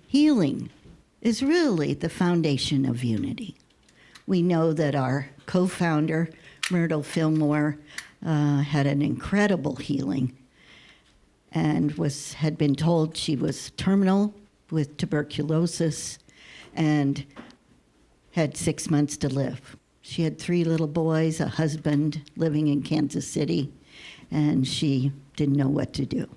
Healing is really the foundation of unity. We know that our co-founder, Myrtle Fillmore, had an incredible healing and had been told she was terminal with tuberculosis and had 6 months to live. She had 3 little boys, a husband living in Kansas City, and she didn't know what to do.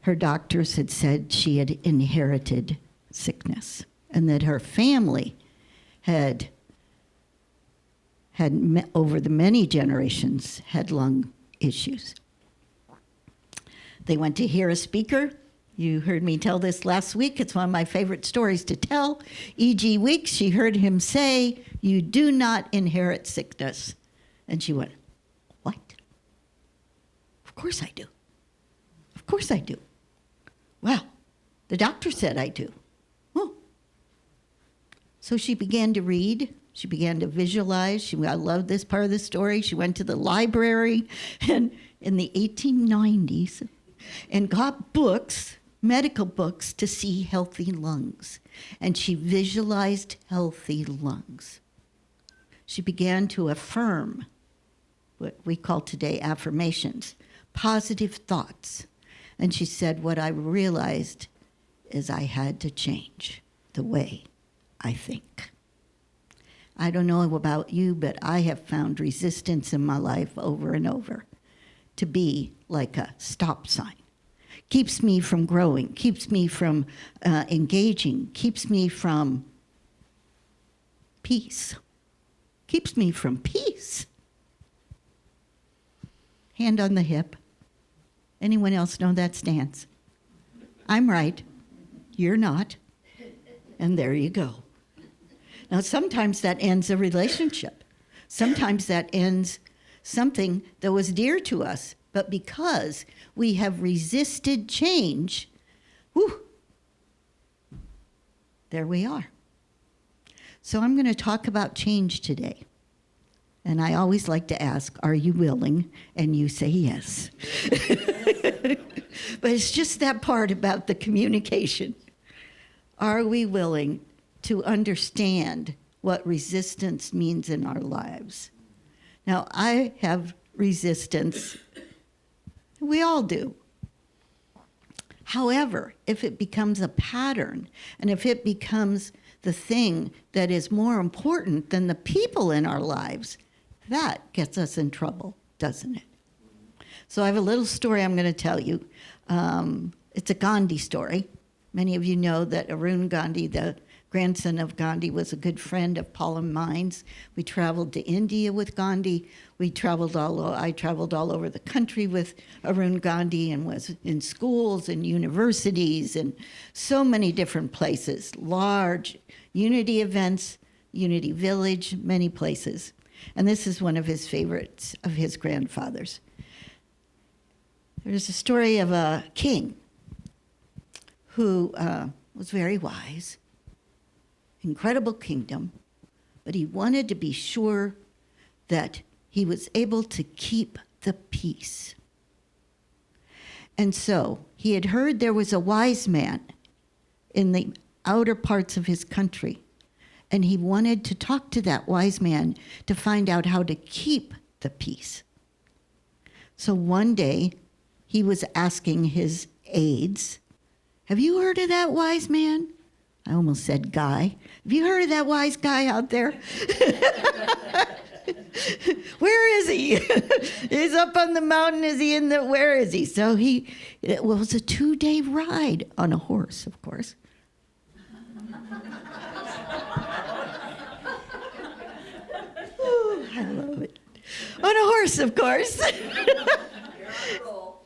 Her doctors had said she had inherited sickness and that her family had over the many generations had lung issues. They went to hear a speaker. You heard me tell this last week. It's one of my favorite stories to tell. E.G. Weeks, she heard him say, "You do not inherit sickness." And she went, "What? Of course I do. Of course I do. Well, the doctor said I do." Oh. So she began to read. She began to visualize. I love this part of the story. She went to the library and in the 1890s and got books, medical books, to see healthy lungs. And she visualized healthy lungs. She began to affirm what we call today affirmations, positive thoughts. And she said, what I realized is I had to change the way I think. I don't know about you, but I have found resistance in my life over and over to be like a stop sign. Keeps me from growing, keeps me from engaging, keeps me from peace. Keeps me from peace. Hand on the hip. Anyone else know that stance? I'm right. You're not. And there you go. Now, sometimes that ends a relationship. Sometimes that ends something that was dear to us. But because we have resisted change, there we are. So I'm going to talk about change today. And I always like to ask, are you willing? And you say yes. But it's just that part about the communication. Are we willing to understand what resistance means in our lives? Now, I have resistance. We all do. However, if it becomes a pattern, and if it becomes the thing that is more important than the people in our lives, that gets us in trouble, doesn't it? So I have a little story I'm going to tell you. It's a Gandhi story. Many of you know that Arun Gandhi, the grandson of Gandhi, was a good friend of Paul and mine's. We traveled to India with Gandhi. I traveled all over the country with Arun Gandhi and was in schools and universities and so many different places, large unity events, Unity Village, many places. And this is one of his favorites of his grandfather's. There's a story of a king who was very wise, incredible kingdom, but he wanted to be sure that he was able to keep the peace. And so he had heard there was a wise man in the outer parts of his country, and he wanted to talk to that wise man to find out how to keep the peace. So one day he was asking his aides, have you heard of that wise man? I almost said guy. Have you heard of that wise guy out there? Where is he? He's up on the mountain. Where is he? So it was a 2-day ride on a horse, of course. Ooh, I love it. On a horse, of course.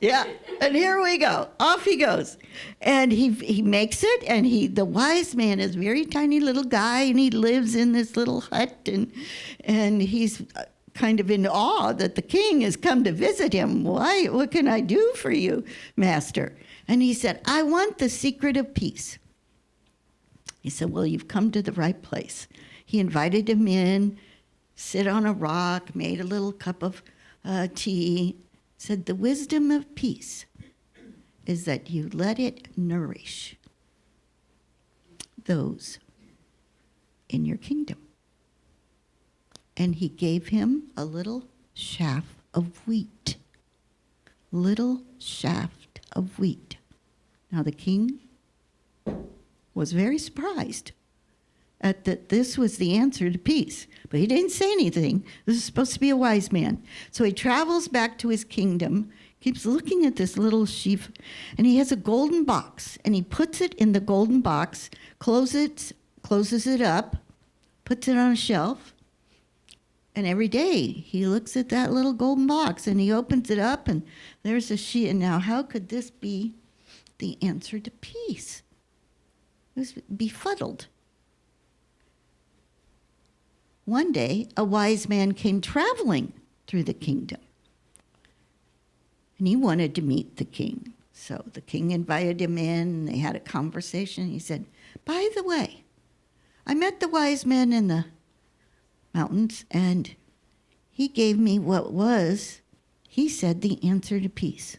Yeah, and here we go. Off he goes. And he makes it, and the wise man is a very tiny little guy, and he lives in this little hut, and he's kind of in awe that the king has come to visit him. Why? What can I do for you, master? And he said, I want the secret of peace. He said, well, you've come to the right place. He invited him in, sit on a rock, made a little cup of tea, said, the wisdom of peace is that you let it nourish those in your kingdom. And he gave him a little shaft of wheat. Little shaft of wheat. Now the king was very surprised at that this was the answer to peace. But he didn't say anything. This is supposed to be a wise man. So he travels back to his kingdom, keeps looking at this little sheaf, and he has a golden box, and he puts it in the golden box, closes it up, puts it on a shelf, and every day he looks at that little golden box, and he opens it up, and there's a sheaf. And now how could this be the answer to peace? He was befuddled. One day, a wise man came traveling through the kingdom, and he wanted to meet the king. So the king invited him in, and they had a conversation. He said, "By the way, I met the wise man in the mountains, and he gave me what was, he said, the answer to peace."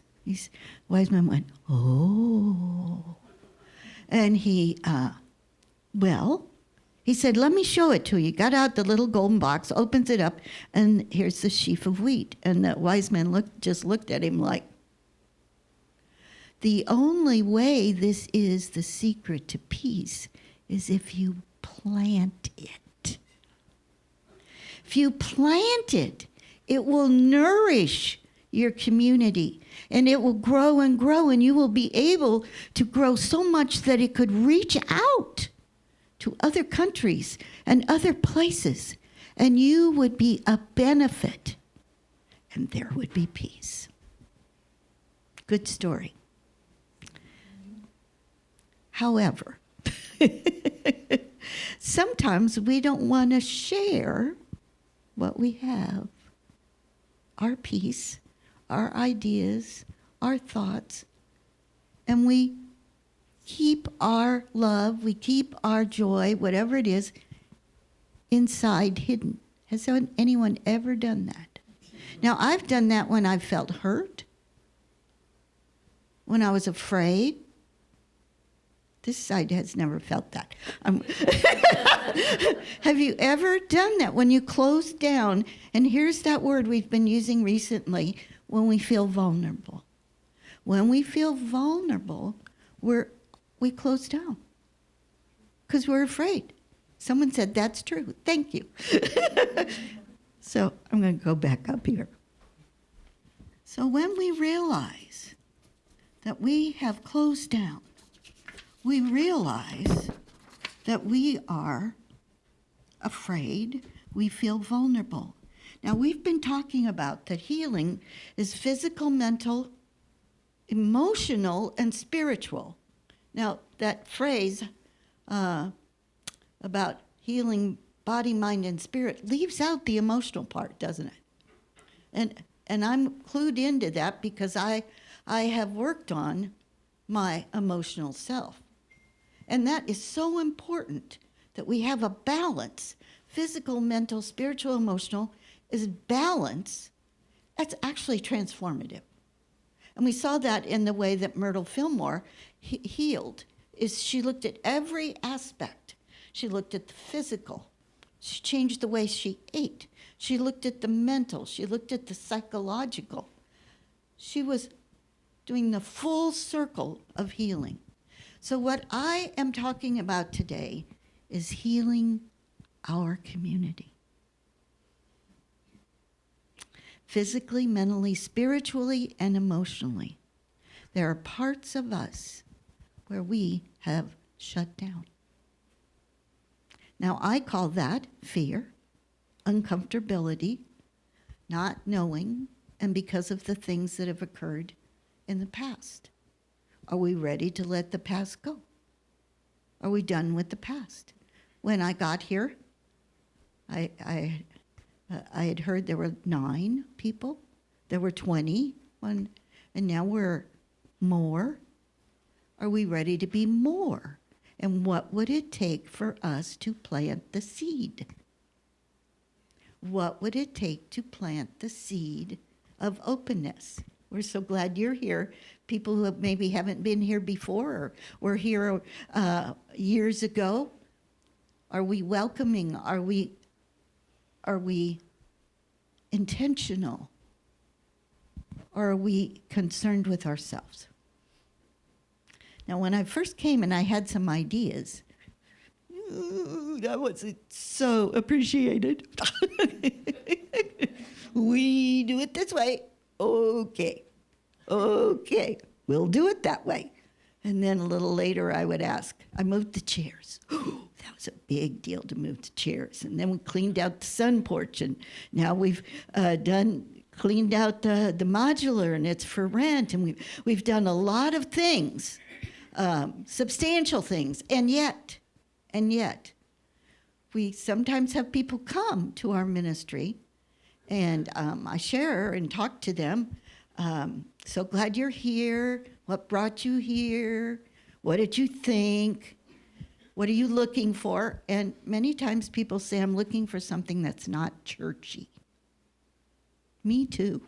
Wise man went, "Oh." And he said, "Let me show it to you." Got out the little golden box, opens it up, and here's the sheaf of wheat. And the wise man just looked at him like, the only way this is the secret to peace is if you plant it. If you plant it, it will nourish your community, and it will grow and grow, and you will be able to grow so much that it could reach out to other countries and other places, and you would be a benefit, and there would be peace. Good story. However, sometimes we don't want to share what we have, our peace, our ideas, our thoughts, and we keep our love, we keep our joy, whatever it is, inside hidden. Has anyone ever done that? Now, I've done that when I felt hurt, when I was afraid. This side has never felt that. Have you ever done that when you close down? And here's that word we've been using recently, when we feel vulnerable. When we feel vulnerable, we close down because we're afraid. Someone said, "That's true." Thank you. So I'm going to go back up here. So when we realize that we have closed down, we realize that we are afraid, we feel vulnerable. Now, we've been talking about that healing is physical, mental, emotional, and spiritual. Now, that phrase about healing body, mind, and spirit leaves out the emotional part, doesn't it? And I'm clued into that because I have worked on my emotional self. And that is so important that we have a balance. Physical, mental, spiritual, emotional is balance. That's actually transformative. And we saw that in the way that Myrtle Fillmore healed. Is she looked at every aspect. She looked at the physical. She changed the way she ate. She looked at the mental. She looked at the psychological. She was doing the full circle of healing. So what I am talking about today is healing our community. Physically, mentally, spiritually, and emotionally. There are parts of us where we have shut down. Now, I call that fear, uncomfortability, not knowing, and because of the things that have occurred in the past. Are we ready to let the past go? Are we done with the past? When I got here, I had heard there were 9 people. There were 20, and now we're more. Are we ready to be more? And what would it take for us to plant the seed? What would it take to plant the seed of openness? We're so glad you're here. People who maybe haven't been here before or were here years ago. Are we welcoming? Are we intentional? Or are we concerned with ourselves? Now, when I first came and I had some ideas, that wasn't so appreciated. We do it this way. Okay, we'll do it that way. And then a little later I would ask, I moved the chairs. That was a big deal to move the chairs. And then we cleaned out the sun porch, and now we've cleaned out the modular, and it's for rent, and we've done a lot of things, substantial things, and yet, we sometimes have people come to our ministry, and I share and talk to them. So glad you're here. What brought you here? What did you think? What are you looking for? And many times people say, I'm looking for something that's not churchy. Me too.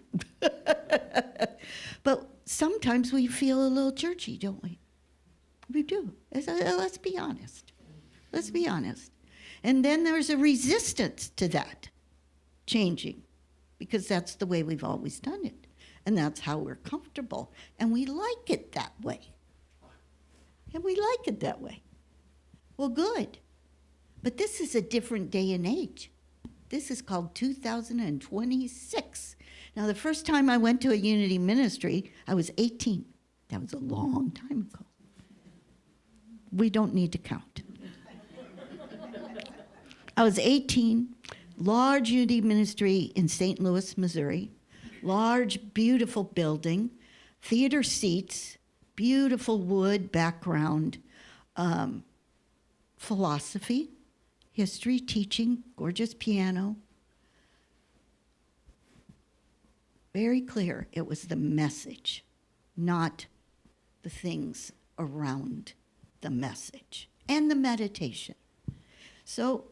But sometimes we feel a little churchy, don't we? We do. Let's be honest. Let's be honest. And then there's a resistance to that changing, because that's the way we've always done it. And that's how we're comfortable. And we like it that way. Well, good. But this is a different day and age. This is called 2026. Now, the first time I went to a Unity ministry, I was 18. That was a long time ago. We don't need to count. I was 18, large Unity ministry in St. Louis, Missouri. Large, beautiful building, theater seats, beautiful wood background, philosophy, history, teaching, gorgeous piano. Very clear, it was the message, not the things around the message, and the meditation. So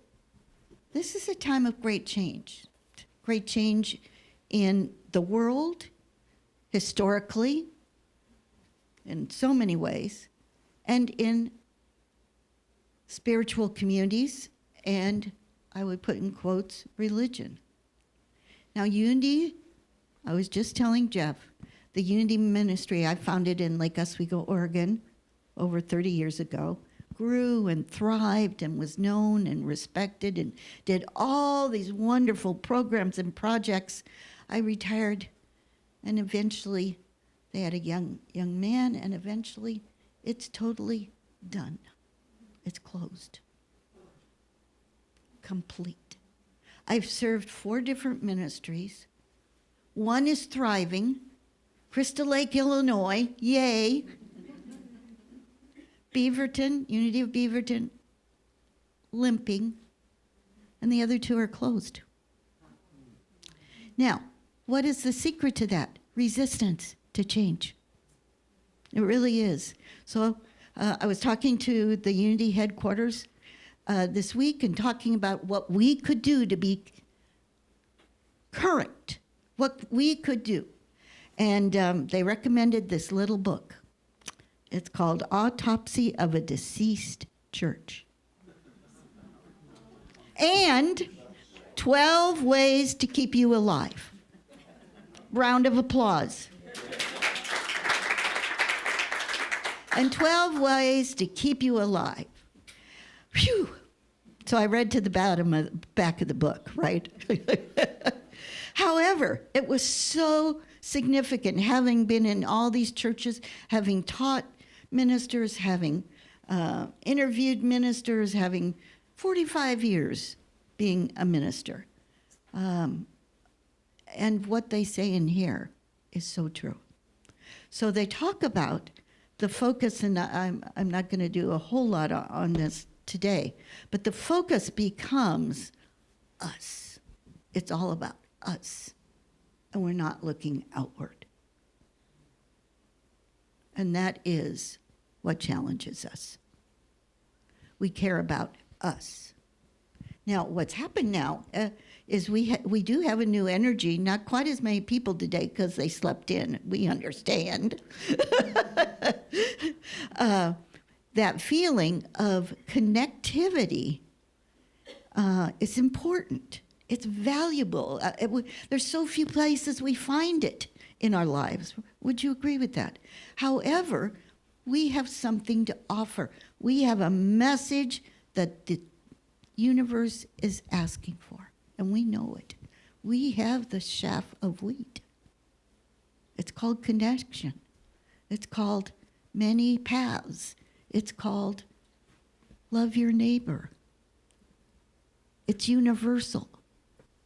this is a time of great change in the world, historically, in so many ways, and in spiritual communities, and I would put in quotes, religion. Now, Unity, I was just telling Jeff, the Unity ministry I founded in Lake Oswego, Oregon, over 30 years ago, grew and thrived and was known and respected and did all these wonderful programs and projects. I retired, and eventually they had a young man, and eventually it's totally done. It's closed. Complete. I've served 4 different ministries. One is thriving, Crystal Lake, Illinois, yay. Beaverton, Unity of Beaverton, limping, and the other 2 are closed. Now, what is the secret to that? Resistance to change. It really is. So I was talking to the Unity headquarters this week and talking about what we could do to be current, what we could do. And they recommended this little book. It's called Autopsy of a Deceased Church. And 12 Ways to Keep You Alive. Round of applause. And 12 ways to keep you alive. Phew. So I read to the back of the book, right? However, it was so significant, having been in all these churches, having taught ministers, having interviewed ministers, having 45 years being a minister. And what they say in here is so true. So they talk about the focus, and I'm not going to do a whole lot on this today, but the focus becomes us. It's all about us, and we're not looking outward. And that is what challenges us. We care about us. Now, what's happened now is we do have a new energy. Not quite as many people today because they slept in. We understand. That feeling of connectivity is important. It's valuable. There's so few places we find it in our lives. Would you agree with that? However, we have something to offer. We have a message that the universe is asking for, and we know it. We have the chaff of wheat. It's called connection. It's called many paths. It's called love your neighbor. It's universal,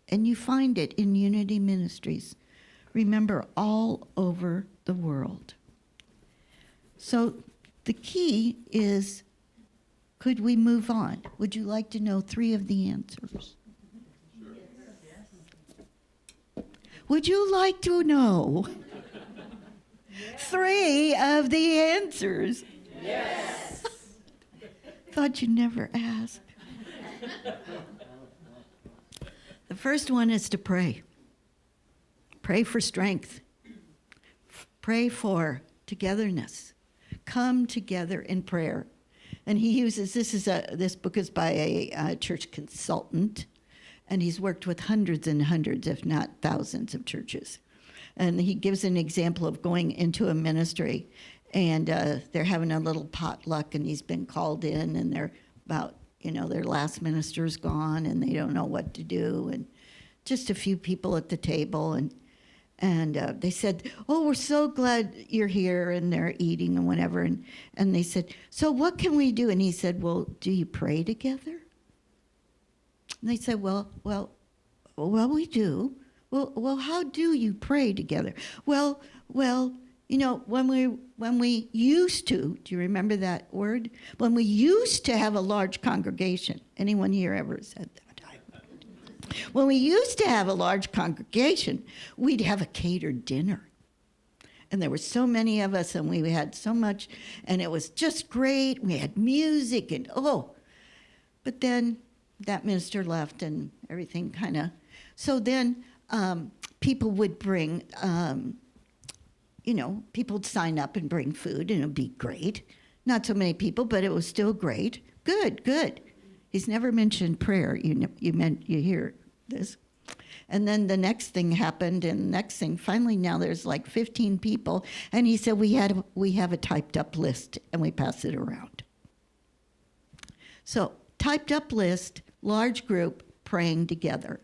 and you find it in Unity Ministries. Remember, all over the world. So the key is, could we move on? Would you like to know 3 of the answers? Sure. Yes. Would you like to know 3 of the answers? Yes. Thought you'd never ask. The first one is to pray. Pray for strength. Pray for togetherness. Come together in prayer. And he uses, this book is by a church consultant, and he's worked with hundreds and hundreds, if not thousands, of churches. And he gives an example of going into a ministry, and they're having a little potluck, and he's been called in, and they're about, their last minister's gone, and they don't know what to do, and just a few people at the table, and they said, "Oh, we're so glad you're here," and they're eating and whatever, and they said, "So what can we do?" And he said, "Well, do you pray together?" And they said, "Well, we do." Well, how do you pray together? Well, when we used to, do you remember that word? When we used to have a large congregation. Anyone here ever said that? When we used to have a large congregation, we'd have a catered dinner. And there were so many of us, and we had so much, and it was just great. We had music, and but then that minister left, and everything kind of. So then people would bring, people would sign up and bring food, and it would be great. Not so many people, but it was still great. Good. He's never mentioned prayer. You hear this. And then the next thing happened, and the next thing, finally now there's like 15 people, and he said, we have a typed up list, and we pass it around. So, typed up list, large group, praying together.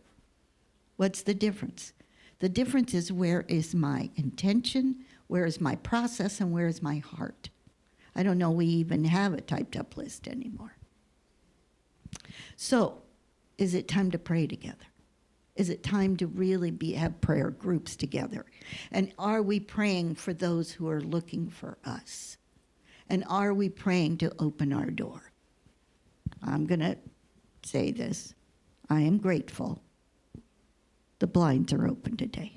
What's the difference? The difference is, where is my intention, where is my process, and where is my heart? I don't know we even have a typed up list anymore. So, is it time to pray together? Is it time to really have prayer groups together? And are we praying for those who are looking for us? And are we praying to open our door? I'm going to say this. I am grateful. The blinds are open today.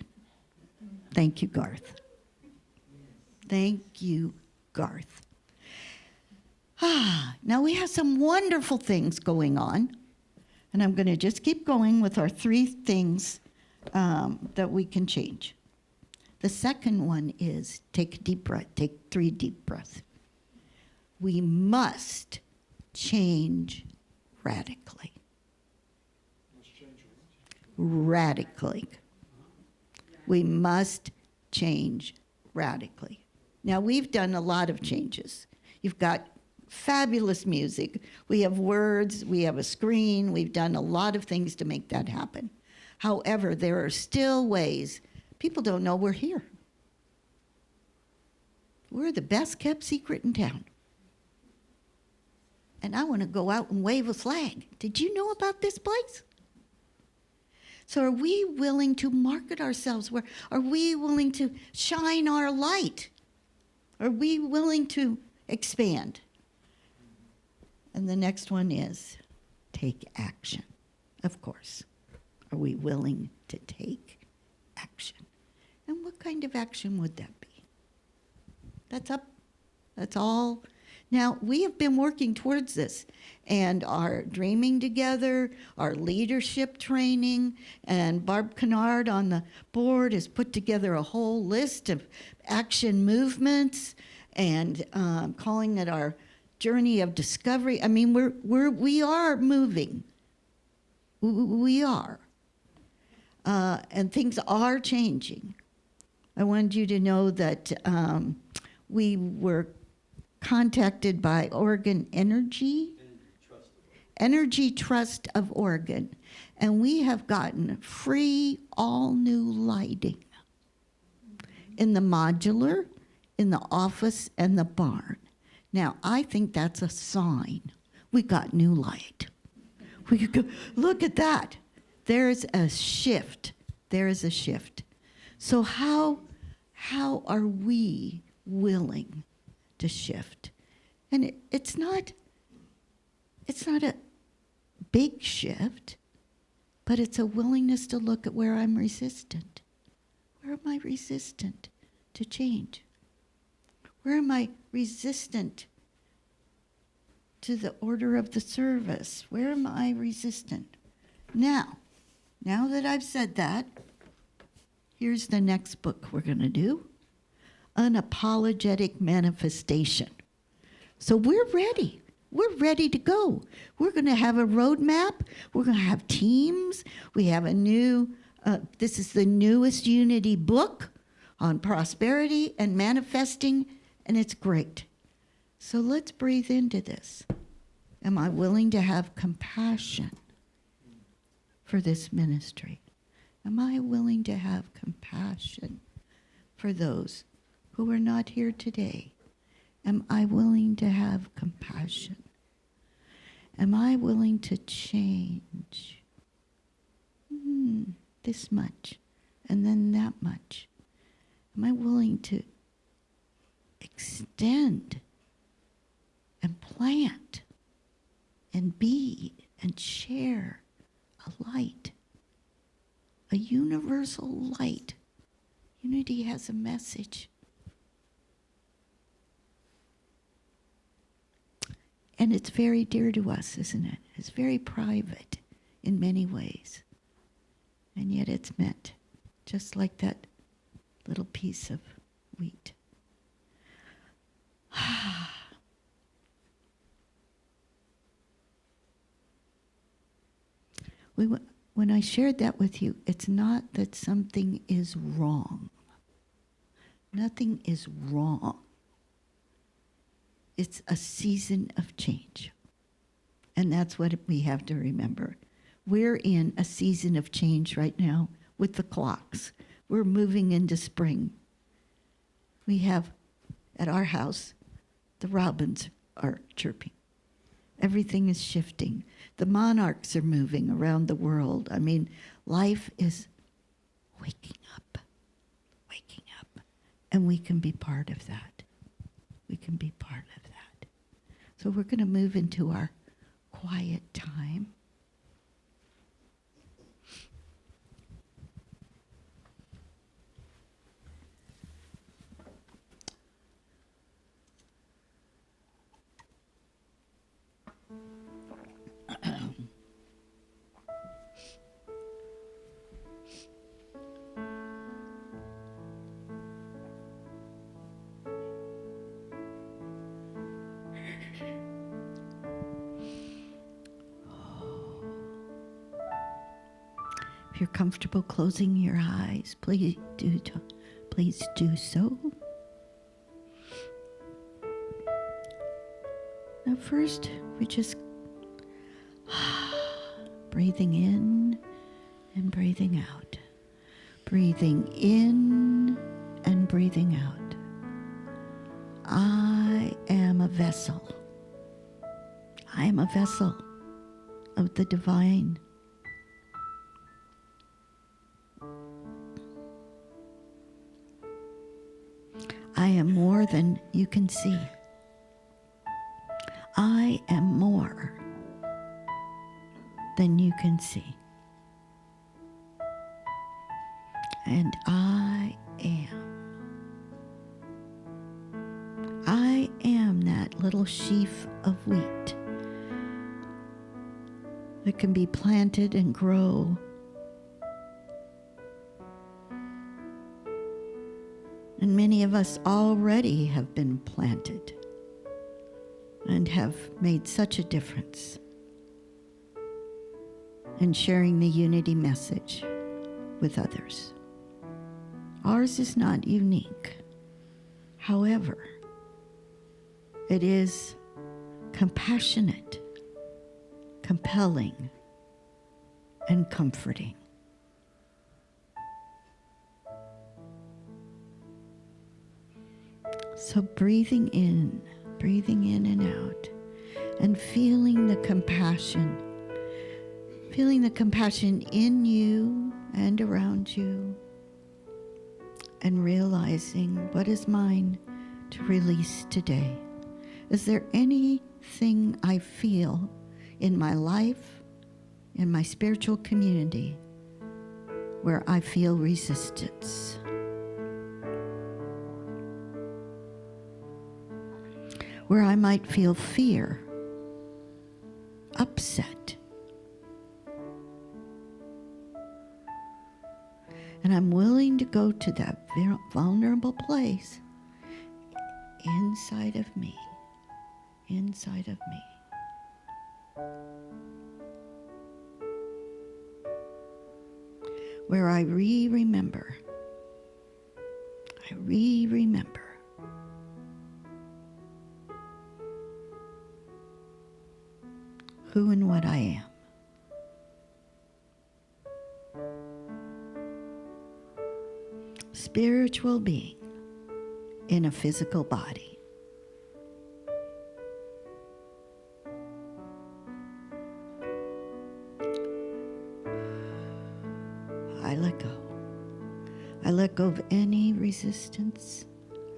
Thank you, Garth. Thank you, Garth. Now we have some wonderful things going on, and I'm going to just keep going with our 3 things that we can change. The second one is take a deep breath. Take 3 deep breaths. We must change radically. Radically. We must change radically. Now, we've done a lot of changes. You've got fabulous music. We have words. We have a screen. We've done a lot of things to make that happen. However, there are still ways people don't know we're here. We're the best kept secret in town. And I want to go out and wave a flag. Did you know about this place? So are we willing to market ourselves? Are we willing to shine our light? Are we willing to expand? And the next one is take action. Of course. Are we willing to take action? And what kind of action would that be? That's all. Now, we have been working towards this, and our Dreaming Together, our leadership training, and Barb Kennard on the board has put together a whole list of action movements, and calling it our journey of discovery. I mean, we are moving. We are. And things are changing. I wanted you to know that we were contacted by Oregon Energy Trust of Oregon, and we have gotten free all new lighting in the modular, in the office, and the barn. Now, I think that's a sign. We got new light. We could go, look at that. There's a shift. There is a shift. So how are we willing to shift? And it's not a big shift, but it's a willingness to look at where I'm resistant. Where am I resistant to change? Where am I resistant to the order of the service? Where am I resistant? Now that I've said that, here's the next book we're going to do, Unapologetic Manifestation. So we're ready. We're ready to go. We're going to have a roadmap. We're going to have teams. We have a new, this is the newest Unity book on prosperity and manifesting, and it's great. So let's breathe into this. Am I willing to have compassion for this ministry? Am I willing to have compassion for those who are not here today? Am I willing to have compassion? Am I willing to change this much and then that much? Am I willing to extend and plant and be and share a light, a universal light? Unity has a message. And it's very dear to us, isn't it? It's very private in many ways. And yet it's meant, just like that little piece of wheat. When I shared that with you, it's not that something is wrong. Nothing is wrong. It's a season of change. And that's what we have to remember. We're in a season of change right now with the clocks. We're moving into spring. We have, at our house, the robins are chirping. Everything is shifting. The monarchs are moving around the world. I mean, life is waking up. And we can be part of that. We can be part of that. So we're going to move into our quiet time. If you're comfortable closing your eyes, please do so. Now first, we just breathing in and breathing out. Breathing in and breathing out. I am a vessel. I am a vessel of the divine. I am more than you can see. I am more than you can see. And I am that little sheaf of wheat that can be planted and grow. And many of us already have been planted and have made such a difference in sharing the unity message with others. Ours is not unique. However, it is compassionate, compelling, and comforting. So breathing in and out, and feeling the compassion in you and around you, and realizing what is mine to release today. Is there anything I feel in my life, in my spiritual community, where I feel resistance? Where I might feel fear, upset. And I'm willing to go to that vulnerable place inside of me, where I remember who and what I am. Spiritual being in a physical body. I let go. I let go of any resistance.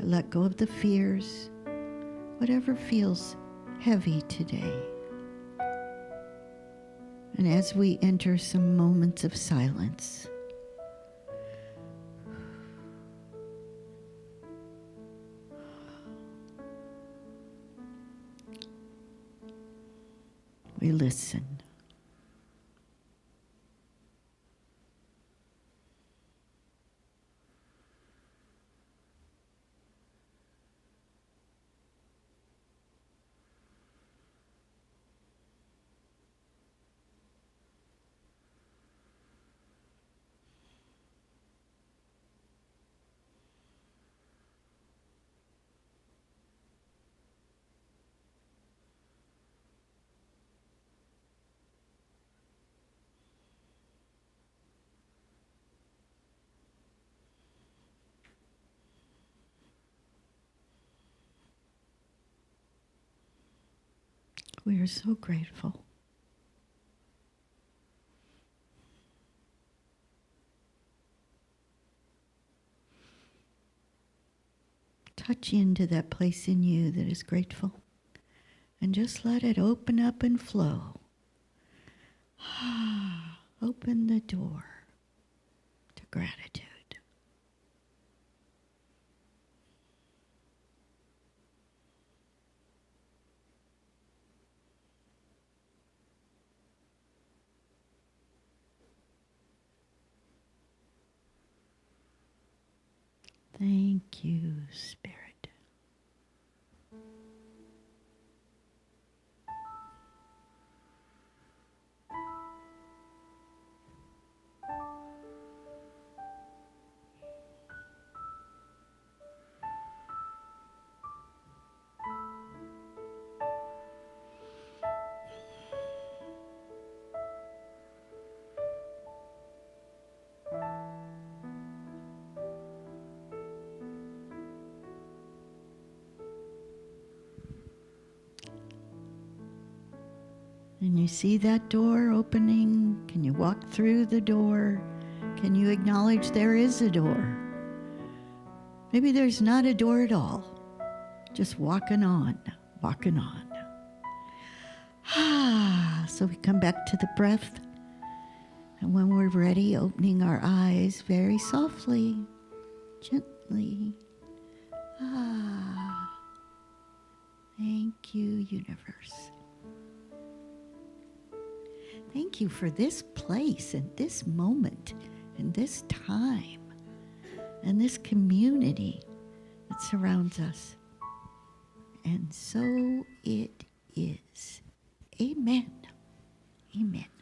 I let go of the fears, whatever feels heavy today. And as we enter some moments of silence, we listen. We are so grateful. Touch into that place in you that is grateful, and just let it open up and flow. Open the door to gratitude. Thank you, Spirit. And you see that door opening? Can you walk through the door? Can you acknowledge there is a door? Maybe there's not a door at all. Just walking on. So we come back to the breath. And when we're ready, opening our eyes very softly, gently. Thank you, universe. Thank you for this place and this moment and this time and this community that surrounds us. And so it is. Amen. Amen.